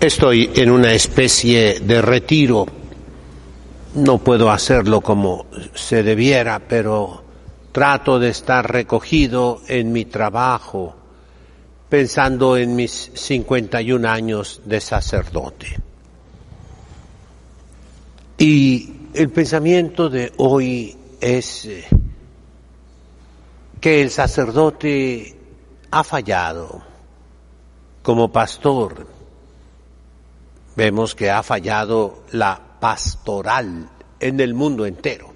Estoy en una especie de retiro. No puedo hacerlo como se debiera, pero trato de estar recogido en mi trabajo, pensando en mis 51 años de sacerdote. Y el pensamiento de hoy es que el sacerdote ha fallado como pastor. Vemos que ha fallado la pastoral en el mundo entero.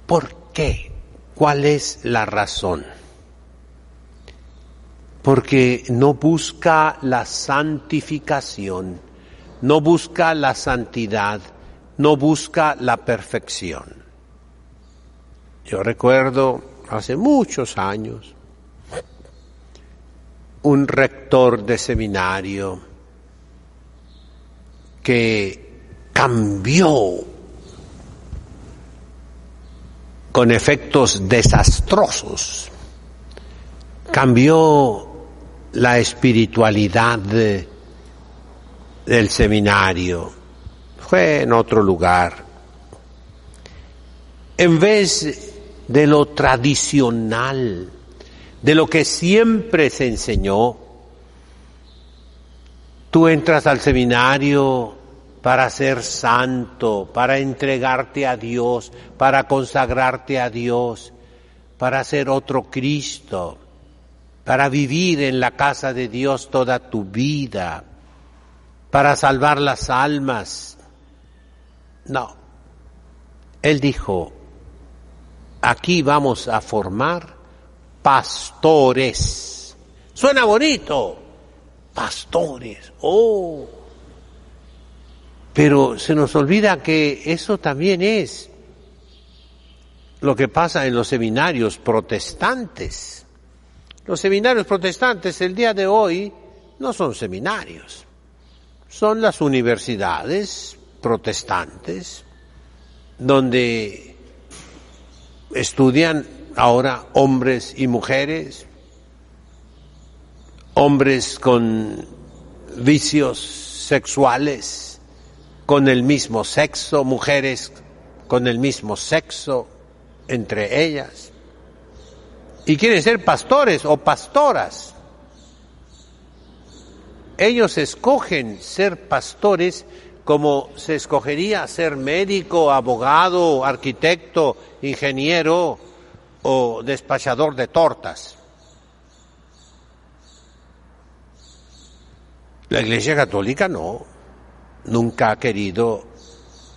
¿Por qué? ¿Cuál es la razón? Porque no busca la santificación, no busca la santidad, no busca la perfección. Yo recuerdo hace muchos años un rector de seminario que cambió con efectos desastrosos, cambió la espiritualidad del seminario, fue en otro lugar. En vez de lo tradicional, de lo que siempre se enseñó, tú entras al seminario para ser santo, para entregarte a Dios, para consagrarte a Dios, para ser otro Cristo, para vivir en la casa de Dios toda tu vida, para salvar las almas. No, él dijo, aquí vamos a formar pastores. Suena bonito. Pastores, pero se nos olvida que eso también es lo que pasa en los seminarios protestantes. Los seminarios protestantes el día de hoy no son seminarios, son las universidades protestantes donde estudian ahora hombres y mujeres, hombres con vicios sexuales, con el mismo sexo, mujeres con el mismo sexo entre ellas, y quieren ser pastores o pastoras. Ellos escogen ser pastores como se escogería ser médico, abogado, arquitecto, ingeniero o despachador de tortas. La Iglesia Católica no, nunca ha querido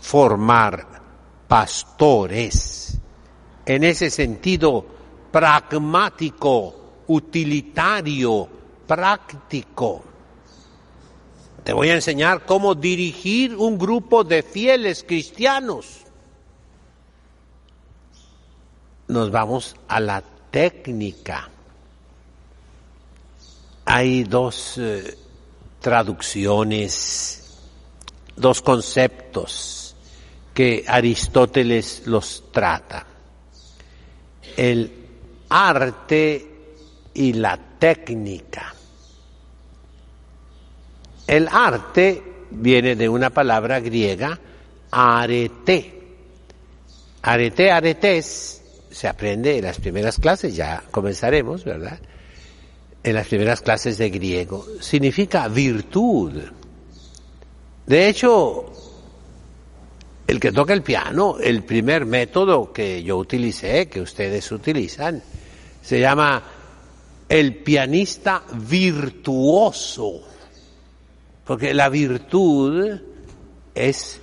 formar pastores en ese sentido pragmático, utilitario, práctico. Te voy a enseñar cómo dirigir un grupo de fieles cristianos. Nos vamos a la técnica. Hay dos traducciones, dos conceptos que Aristóteles los trata: el arte y la técnica. El arte viene de una palabra griega, arete. Arete, aretes, se aprende en las primeras clases, ya comenzaremos, ¿verdad? En las primeras clases de griego, significa virtud. De hecho, el que toca el piano, el primer método que yo utilicé, que ustedes utilizan, se llama el pianista virtuoso, porque la virtud es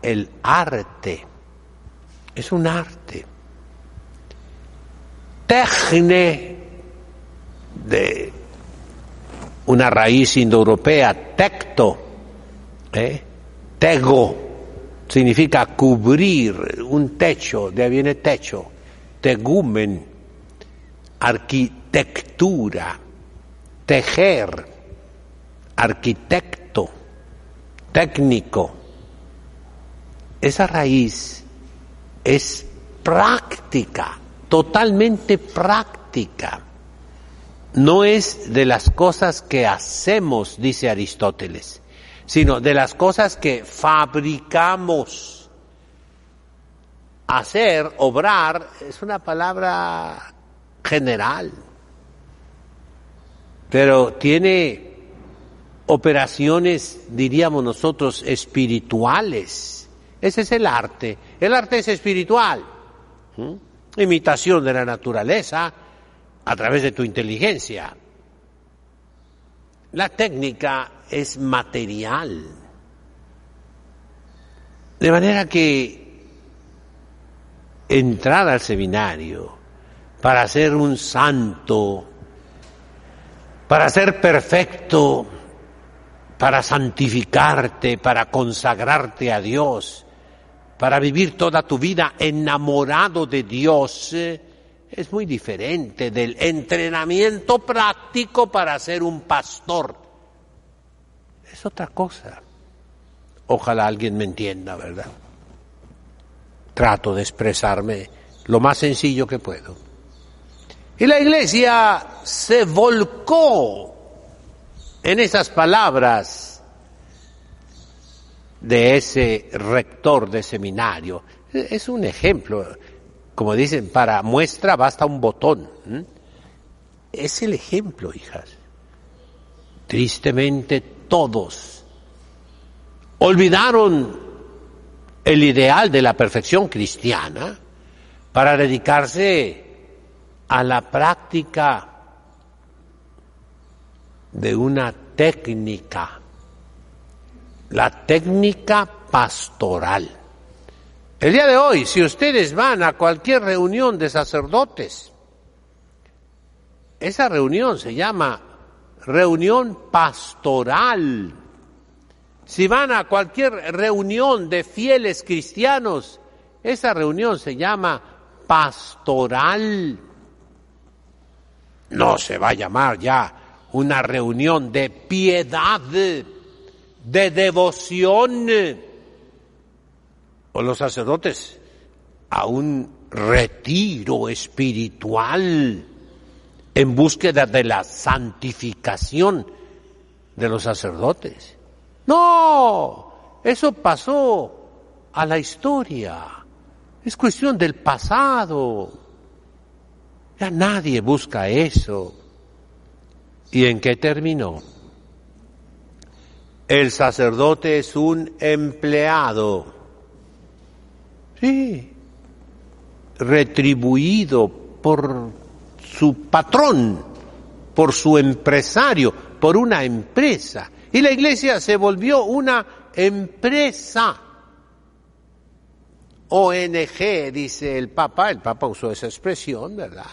el arte, es un arte. Techne, de una raíz indoeuropea, tecto, tego, significa cubrir, un techo, de ahí viene techo, tegumen, arquitectura, tejer, arquitecto, técnico. Esa raíz es práctica, totalmente práctica. no es de las cosas que hacemos, dice Aristóteles, sino de las cosas que fabricamos. Hacer, obrar, es una palabra general, pero tiene operaciones, diríamos nosotros, espirituales. Ese es el arte. El arte es espiritual. Imitación de la naturaleza a través de tu inteligencia. La técnica es material. De manera que entrar al seminario para ser un santo, para ser perfecto, para santificarte, para consagrarte a Dios, para vivir toda tu vida enamorado de Dios, es muy diferente del entrenamiento práctico para ser un pastor. Es otra cosa. Ojalá alguien me entienda, ¿verdad? Trato de expresarme lo más sencillo que puedo. Y la Iglesia se volcó en esas palabras de ese rector de seminario. Es un ejemplo, como dicen, para muestra basta un botón. Es el ejemplo, hijas. Tristemente todos olvidaron el ideal de la perfección cristiana para dedicarse a la práctica de una técnica, la técnica pastoral. El día de hoy, si ustedes van a cualquier reunión de sacerdotes, esa reunión se llama reunión pastoral. Si van a cualquier reunión de fieles cristianos, esa reunión se llama pastoral. No se va a llamar ya una reunión de piedad, de devoción, o los sacerdotes a un retiro espiritual en búsqueda de la santificación de los sacerdotes. No, eso pasó a la historia, es cuestión del pasado, ya nadie busca eso. ¿Y en qué terminó? El sacerdote es un empleado, sí, retribuido por su patrón, por su empresario, por una empresa. Y la Iglesia se volvió una empresa. ONG, dice el Papa usó esa expresión, ¿verdad?,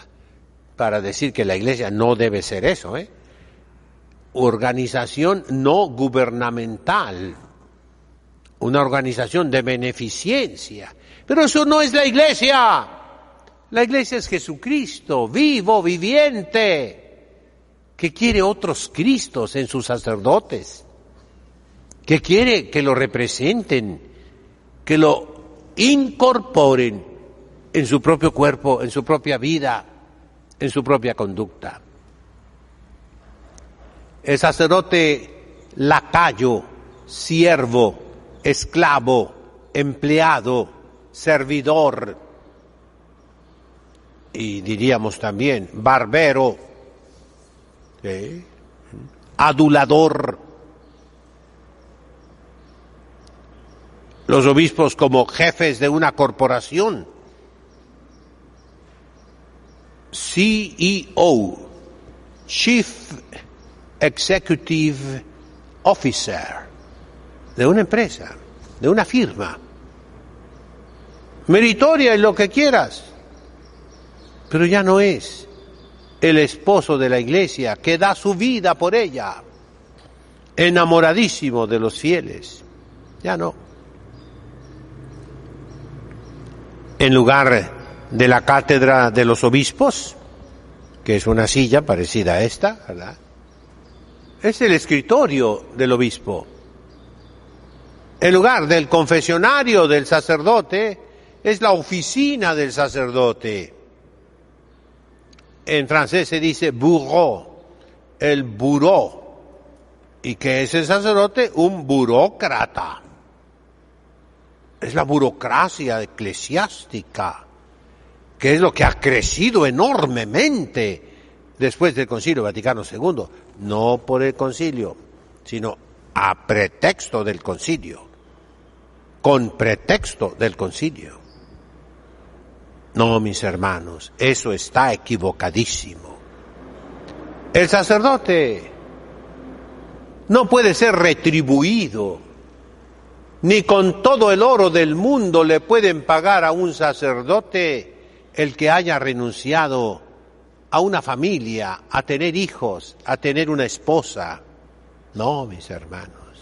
para decir que la Iglesia no debe ser eso, Organización no gubernamental, una organización de beneficencia. Pero eso no es la Iglesia. La Iglesia es Jesucristo, vivo, viviente, que quiere otros Cristos en sus sacerdotes, que quiere que lo representen, que lo incorporen en su propio cuerpo, en su propia vida, en su propia conducta. El sacerdote lacayo, siervo, esclavo, empleado, servidor, y diríamos también barbero, adulador. Los obispos como jefes de una corporación, CEO, Chief Executive Officer, de una empresa, de una firma, meritoria en lo que quieras, pero ya no es el esposo de la Iglesia que da su vida por ella, enamoradísimo de los fieles, ya no. En lugar de la cátedra de los obispos, que es una silla parecida a esta, ¿verdad?, es el escritorio del obispo. En lugar del confesionario del sacerdote, es la oficina del sacerdote. En francés se dice bureau. el buró. ¿Y qué es el sacerdote? Un burócrata. Es la burocracia eclesiástica, que es lo que ha crecido enormemente después del Concilio Vaticano II. No por el concilio, sino a pretexto del concilio. Con pretexto del concilio. No, mis hermanos, eso está equivocadísimo. El sacerdote no puede ser retribuido, ni con todo el oro del mundo le pueden pagar a un sacerdote el que haya renunciado a una familia, a tener hijos, a tener una esposa. No, mis hermanos.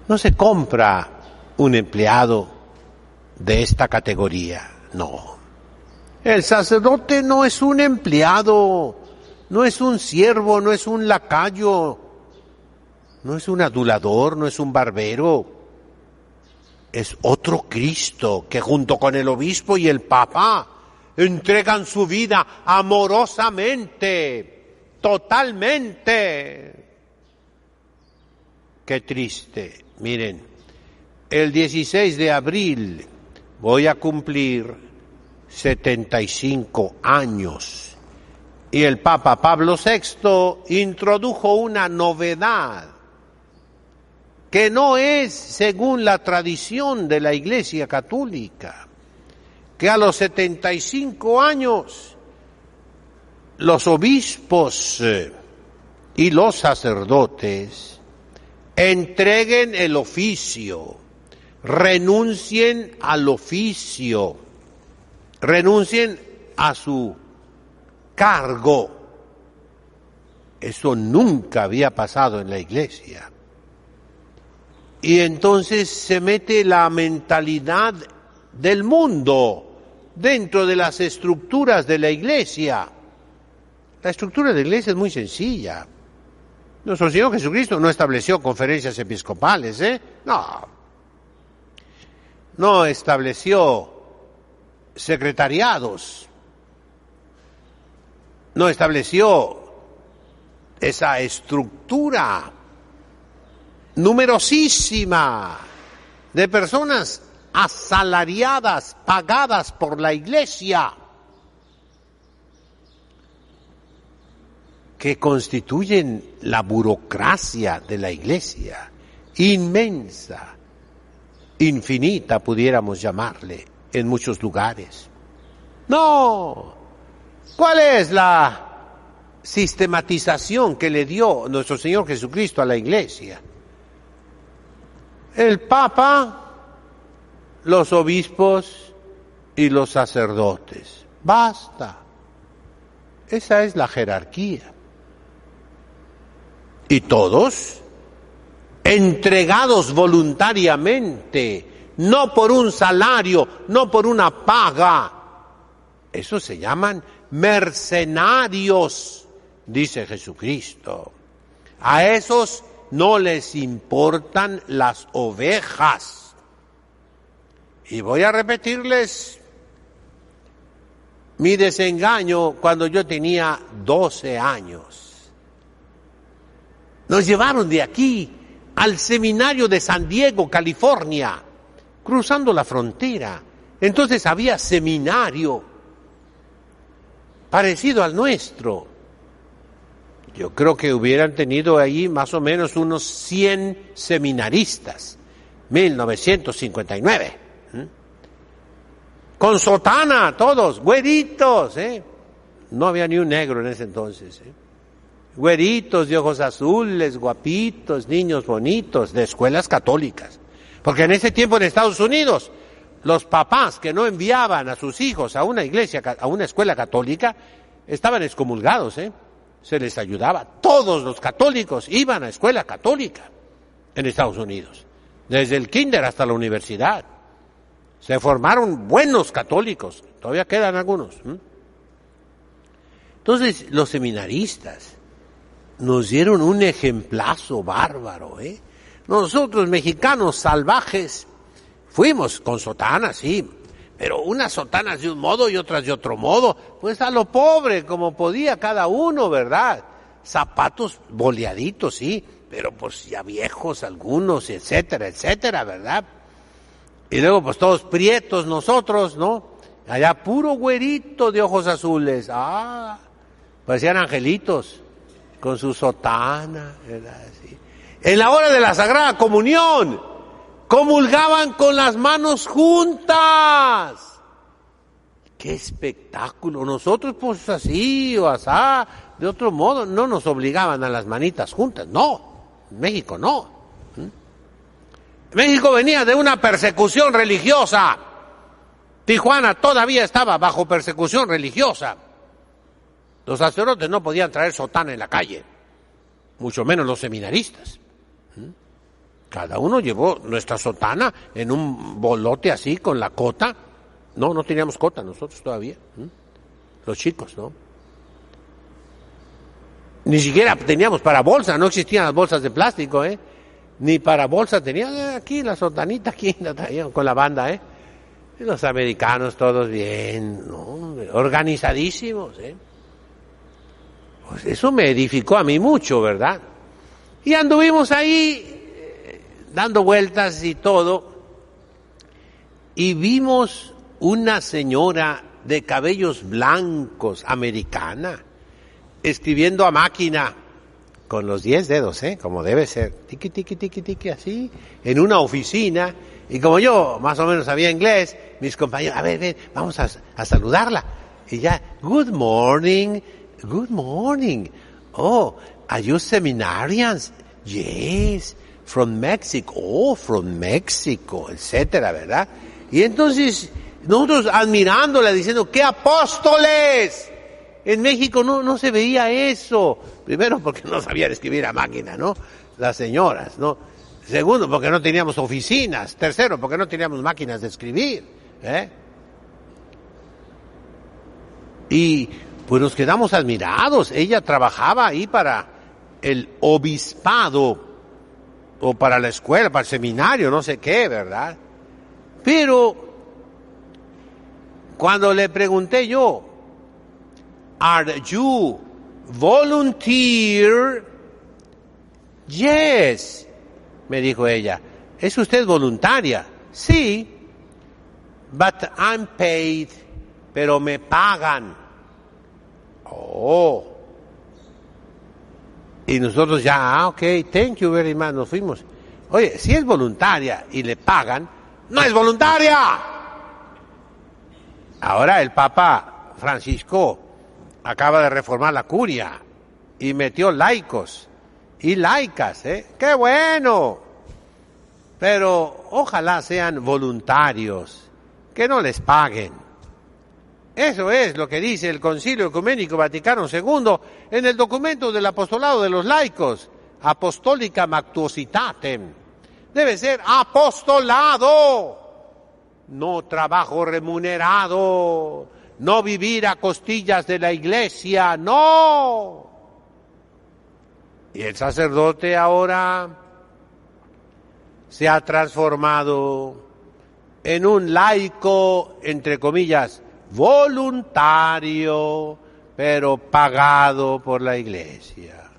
No se compra un empleado de esta categoría, no. El sacerdote no es un empleado, no es un siervo, no es un lacayo, no es un adulador, no es un barbero. Es otro Cristo que junto con el obispo y el papa entregan su vida amorosamente, totalmente. Qué triste. Miren, el 16 de abril voy a cumplir 75 años. Y el Papa Pablo VI introdujo una novedad que no es según la tradición de la Iglesia Católica, que a los 75 años los obispos y los sacerdotes entreguen el oficio, renuncien al oficio, renuncien a su cargo. Eso nunca había pasado en la Iglesia. Y entonces se mete la mentalidad del mundo dentro de las estructuras de la Iglesia. La estructura de la Iglesia es muy sencilla. Nuestro Señor Jesucristo no estableció conferencias episcopales, no estableció secretariados, no estableció esa estructura numerosísima de personas asalariadas, pagadas por la Iglesia, que constituyen la burocracia de la Iglesia, inmensa, infinita pudiéramos llamarle en muchos lugares. No, ¿cuál es la sistematización que le dio nuestro Señor Jesucristo a la Iglesia? El Papa, los obispos y los sacerdotes. Basta. Esa es la jerarquía. Y todos entregados voluntariamente, no por un salario, no por una paga. Esos se llaman mercenarios, dice Jesucristo. A esos no les importan las ovejas. Y voy a repetirles mi desengaño cuando yo tenía 12 años. Nos llevaron de aquí al seminario de San Diego, California, cruzando la frontera. Entonces había seminario parecido al nuestro. Yo creo que hubieran tenido ahí más o menos unos 100 seminaristas, 1959. Con sotana, todos, güeritos, No había ni un negro en ese entonces, Güeritos de ojos azules, guapitos, niños bonitos, de escuelas católicas. Porque en ese tiempo en Estados Unidos, los papás que no enviaban a sus hijos a una iglesia, a una escuela católica, estaban excomulgados, Se les ayudaba. Todos los católicos iban a escuela católica en Estados Unidos, desde el kinder hasta la universidad. Se formaron buenos católicos, todavía quedan algunos. Entonces, los seminaristas nos dieron un ejemplazo bárbaro, Nosotros, mexicanos salvajes, fuimos con sotana, sí, Pero unas sotanas de un modo y otras de otro modo, pues a lo pobre, como podía cada uno, ¿verdad? Zapatos boleaditos, sí, pero pues ya viejos algunos, etcétera, etcétera, ¿verdad? Y luego pues todos prietos nosotros, ¿no? Allá puro güerito de ojos azules, parecían angelitos, con su sotana, ¿verdad? Sí. En la hora de la Sagrada Comunión, comulgaban con las manos juntas. ¡Qué espectáculo! Nosotros pues así o asá, de otro modo, no nos obligaban a las manitas juntas, no. En México no. México venía de una persecución religiosa. Tijuana todavía estaba bajo persecución religiosa. Los sacerdotes no podían traer sotana en la calle, mucho menos los seminaristas. Cada uno llevó nuestra sotana en un bolote así, con la cota. No teníamos cota nosotros todavía. Los chicos, ¿no? Ni siquiera teníamos para bolsa, no existían las bolsas de plástico, Ni para bolsa tenían aquí la sotanita, aquí la traían con la banda, Y los americanos todos bien, ¿no? Organizadísimos, Pues eso me edificó a mí mucho, ¿verdad? Y anduvimos ahí dando vueltas y todo, y vimos una señora de cabellos blancos, americana, escribiendo a máquina, con los 10 dedos, como debe ser, tiqui, tiqui, tiqui, tiqui, así, en una oficina, y como yo más o menos sabía inglés, mis compañeros, a ver, ven, vamos a saludarla, y ya, good morning, oh, are you seminarians? Yes. From Mexico, from Mexico, etcétera, ¿verdad? Y entonces, nosotros admirándola, diciendo, ¡qué apóstoles! En México no se veía eso. Primero, porque no sabían escribir a máquina, ¿no? Las señoras, ¿no? Segundo, porque no teníamos oficinas. Tercero, porque no teníamos máquinas de escribir, Y pues nos quedamos admirados. Ella trabajaba ahí para el obispado, o para la escuela, para el seminario, no sé qué, ¿verdad? Pero cuando le pregunté yo, ¿Are you volunteer? Yes, me dijo ella. ¿Es usted voluntaria? Sí, but I'm paid, pero me pagan. Oh. Y nosotros ya, ok, thank you very much, nos fuimos. Oye, si es voluntaria y le pagan, ¡no es voluntaria! Ahora el Papa Francisco acaba de reformar la curia y metió laicos y laicas, ¡qué bueno! Pero ojalá sean voluntarios, que no les paguen. Eso es lo que dice el Concilio Ecuménico Vaticano II en el documento del apostolado de los laicos, Apostolica Mactuositatem. Debe ser apostolado, no trabajo remunerado, no vivir a costillas de la iglesia, no. Y el sacerdote ahora se ha transformado en un laico, entre comillas, voluntario, pero pagado por la iglesia.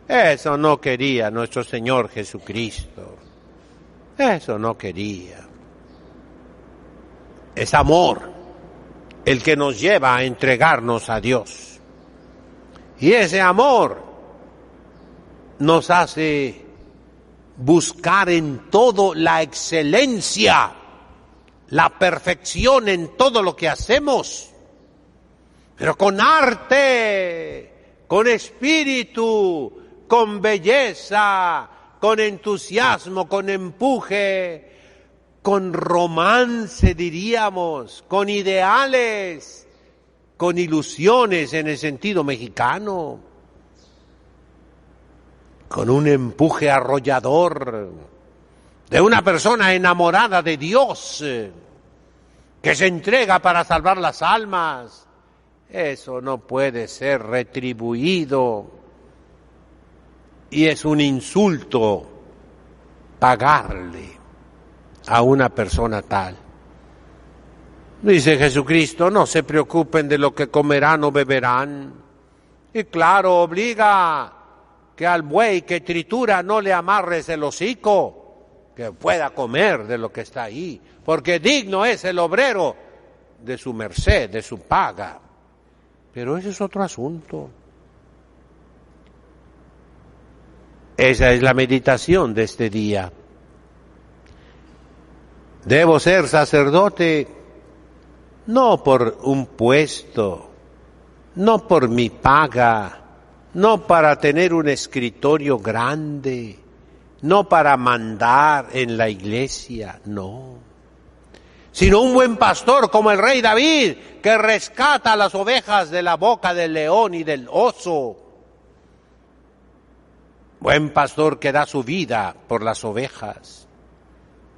Eso no quería nuestro Señor Jesucristo. Eso no quería. Es amor el que nos lleva a entregarnos a Dios. Y ese amor nos hace buscar en todo la excelencia, la perfección en todo lo que hacemos, pero con arte, con espíritu, con belleza, con entusiasmo, con empuje, con romance, diríamos, con ideales, con ilusiones en el sentido mexicano, con un empuje arrollador de una persona enamorada de Dios, que se entrega para salvar las almas. Eso no puede ser retribuido y es un insulto pagarle a una persona tal. Dice Jesucristo, no se preocupen de lo que comerán o beberán. Y claro, obliga que al buey que tritura no le amarres el hocico, que pueda comer de lo que está ahí, porque digno es el obrero de su merced, de su paga. Pero ese es otro asunto. Esa es la meditación de este día. Debo ser sacerdote no por un puesto, no por mi paga, no para tener un escritorio grande, no para mandar en la iglesia, no. Sino un buen pastor como el rey David, que rescata a las ovejas de la boca del león y del oso. Buen pastor que da su vida por las ovejas,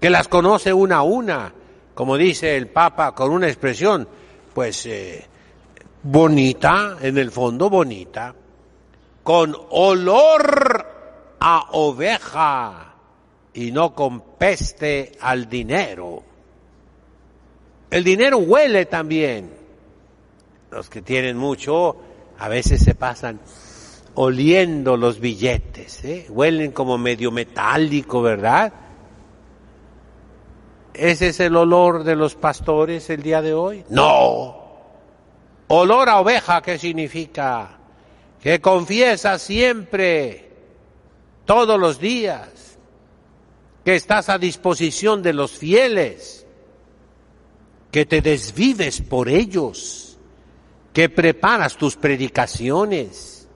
que las conoce una a una, como dice el Papa con una expresión, pues bonita, en el fondo bonita, con olor a oveja y no con peste al dinero. El dinero huele también. Los que tienen mucho a veces se pasan oliendo los billetes, huelen como medio metálico, ¿verdad? ¿Ese es el olor de los pastores el día de hoy? No. Olor a oveja, ¿qué significa? Que confiesa siempre, todos los días, que estás a disposición de los fieles, que te desvives por ellos, que preparas tus predicaciones,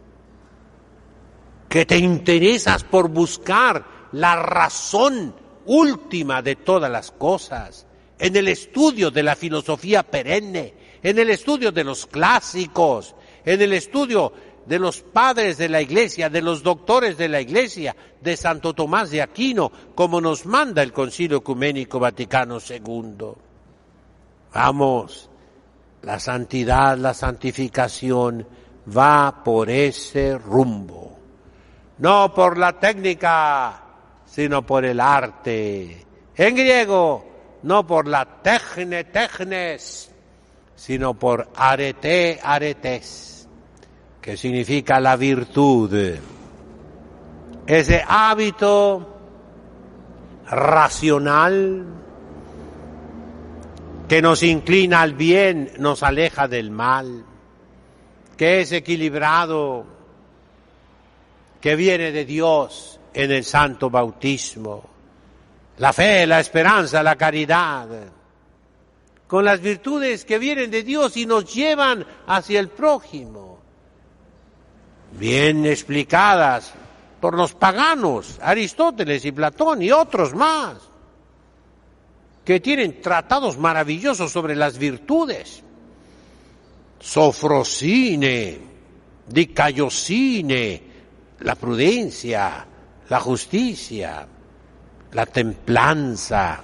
que te interesas por buscar la razón última de todas las cosas, en el estudio de la filosofía perenne, en el estudio de los clásicos, en el estudio de los padres de la Iglesia, de los doctores de la Iglesia, de Santo Tomás de Aquino, como nos manda el Concilio Ecuménico Vaticano II. Vamos, la santidad, la santificación va por ese rumbo, no por la técnica, sino por el arte. En griego, no por la technes, sino por arete, aretes, que significa la virtud. Ese hábito racional que nos inclina al bien, nos aleja del mal, que es equilibrado, que viene de Dios en el santo bautismo, la fe, la esperanza, la caridad, con las virtudes que vienen de Dios y nos llevan hacia el prójimo, bien explicadas por los paganos, Aristóteles y Platón y otros más, que tienen tratados maravillosos sobre las virtudes. Sofrosine, Dicayosine, la prudencia, la justicia, la templanza,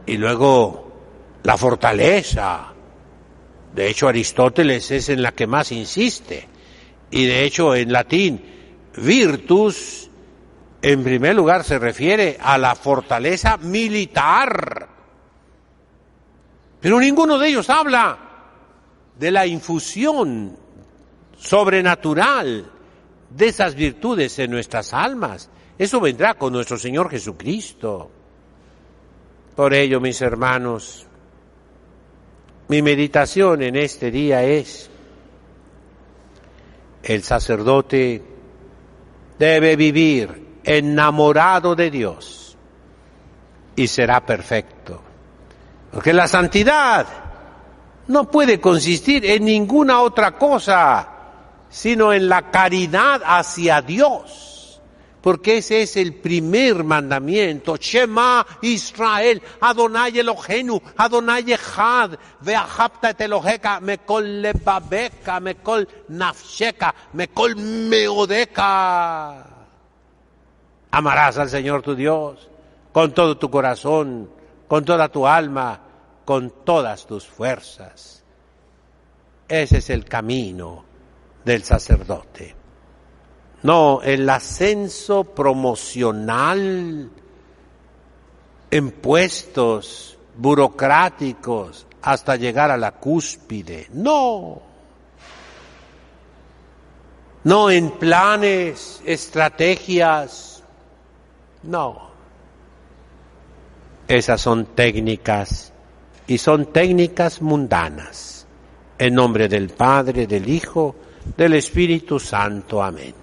y luego la fortaleza. De hecho, Aristóteles es en la que más insiste, y de hecho en latín, virtus, en primer lugar se refiere a la fortaleza militar, pero ninguno de ellos habla de la infusión sobrenatural de esas virtudes en nuestras almas. Eso vendrá con nuestro Señor Jesucristo. Por ello, mis hermanos, mi meditación en este día es: el sacerdote debe vivir enamorado de Dios y será perfecto. Porque la santidad no puede consistir en ninguna otra cosa, sino en la caridad hacia Dios. Porque ese es el primer mandamiento. Shema Israel, Adonai Eloheinu, Adonai Echad, ve'ahavta et Eloheka, mekol lebabeka, mekol nafsheka, mekol meodeka. Amarás al Señor tu Dios con todo tu corazón, con toda tu alma, con todas tus fuerzas. Ese es el camino del sacerdote. No el ascenso promocional en puestos burocráticos hasta llegar a la cúspide. No. No en planes, estrategias. No. Esas son técnicas y son técnicas mundanas. En nombre del Padre, del Hijo, del Espíritu Santo. Amén.